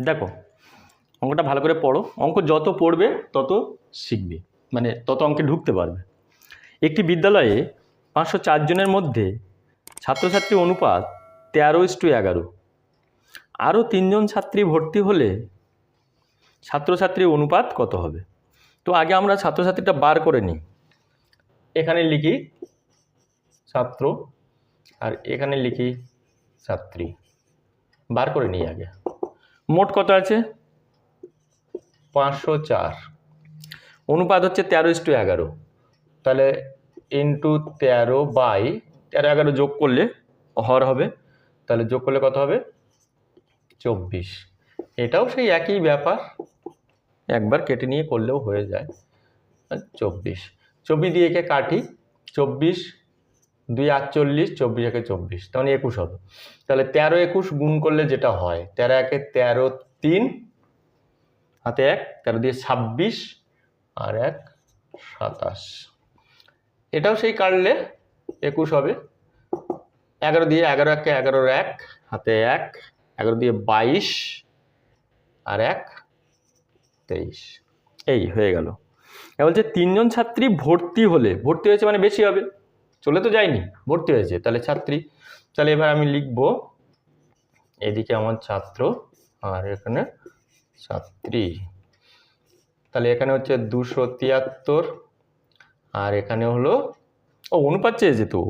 দেখো অঙ্কটা ভালো করে পড়ো, অঙ্ক যত পড়বে তত শিখবে, মানে তত অঙ্কে ঢুকতে পারবে। একটি বিদ্যালয়ে 504 জনের মধ্যে ছাত্রছাত্রী অনুপাত 13:11। আরও 3 জন ছাত্রী ভর্তি হলে ছাত্রছাত্রী অনুপাত কত হবে? তো আগে আমরা ছাত্রছাত্রীটা বার করে নিই। এখানে লিখি ছাত্র আর এখানে লিখি ছাত্রী, বার করে নিই আগে। মোট কত আছে? 504, অনুপাত হচ্ছে 13:11, তাহলে ইন্টু 13/13 যোগ করলে হর হবে, তাহলে যোগ করলে কত হবে? 24। এটাও সেই একই ব্যাপার, একবার কেটে নিয়ে করলেও হয়ে যায়। 24 দিয়ে একে কাটি, 24 2 48, 24 একে 24, তখন 21 হবে। তাহলে 13 21 গুণ করলে যেটা হয়, 13 একে 13, 3 হাতে 1, 13 দিয়ে 26 আর 1 27। এটাও সেই কাটলে 21 হবে। 11 দিয়ে 11 একে 11, 1 হাতে 1, 11 দিয়ে 22 আর 1 23। এই হয়ে গেল। এ বলছে 3 জন ছাত্রী ভর্তি হলে, ভর্তি হয়েছে মানে বেশি হবে, চলে তো যায়নি, ভর্তি হয়েছে, তাহলে ছাত্রী। তাহলে এবার আমি লিখব, এদিকে আমার ছাত্র আর এখানে ছাত্রী। তাহলে এখানে হচ্ছে 273 আর এখানে হলো অনুপাত চেয়েছে তো,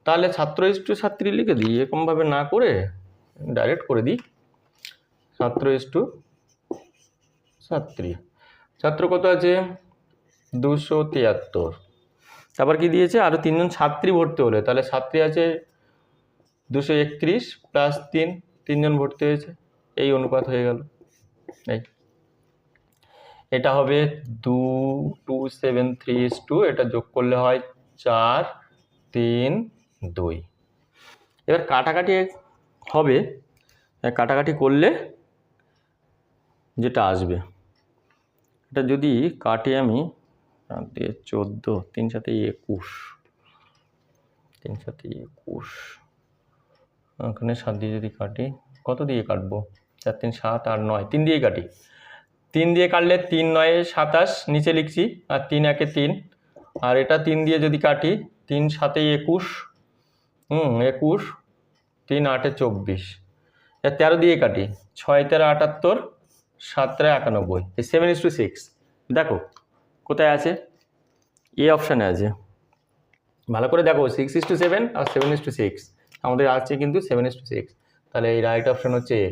তাহলে ছাত্র ইস্টু ছাত্রী লিখে দিই, এরকমভাবে না করে ডাইরেক্ট করে দিই ছাত্র ইস্টু ছাত্রী। ছাত্র কত আছে? 273। তারপর কি দিয়েছে? আরও 3 জন ছাত্রী ভর্তি হলে, তাহলে ছাত্রী আছে 231 প্লাস 3, 3 জন ভর্তি হয়েছে, এই অনুপাত হয়ে গেল। এই এটা হবে 273:2, এটা যোগ করলে হয় 4 3 2। এবার কাটাকাটি হবে, কাটাকাটি করলে যেটা আসবে, এটা যদি কাটি আমি 14, 3 সাথে 21, 3 সাথে 21, ওখানে 7 দিয়ে যদি কাটি, কত দিয়ে কাটবো? 4 3 7 আর 9, 3 দিয়েই কাটি। 3 দিয়ে কাটলে 3 9 27 নিচে লিখছি, আর 3 1 3, আর এটা 3 দিয়ে যদি কাটি, 3 7 21, 21, 3 8 24, 13 দিয়ে কাটি, 6 13 78, 7 3 91, এই 7:6। দেখো কোথায় আছে? এ অপশানে আছে, ভালো করে দেখো, 6:7 আর 7:6, আমাদের আছে কিন্তু 7:6, তাহলে এই রাইট অপশান হচ্ছে এ।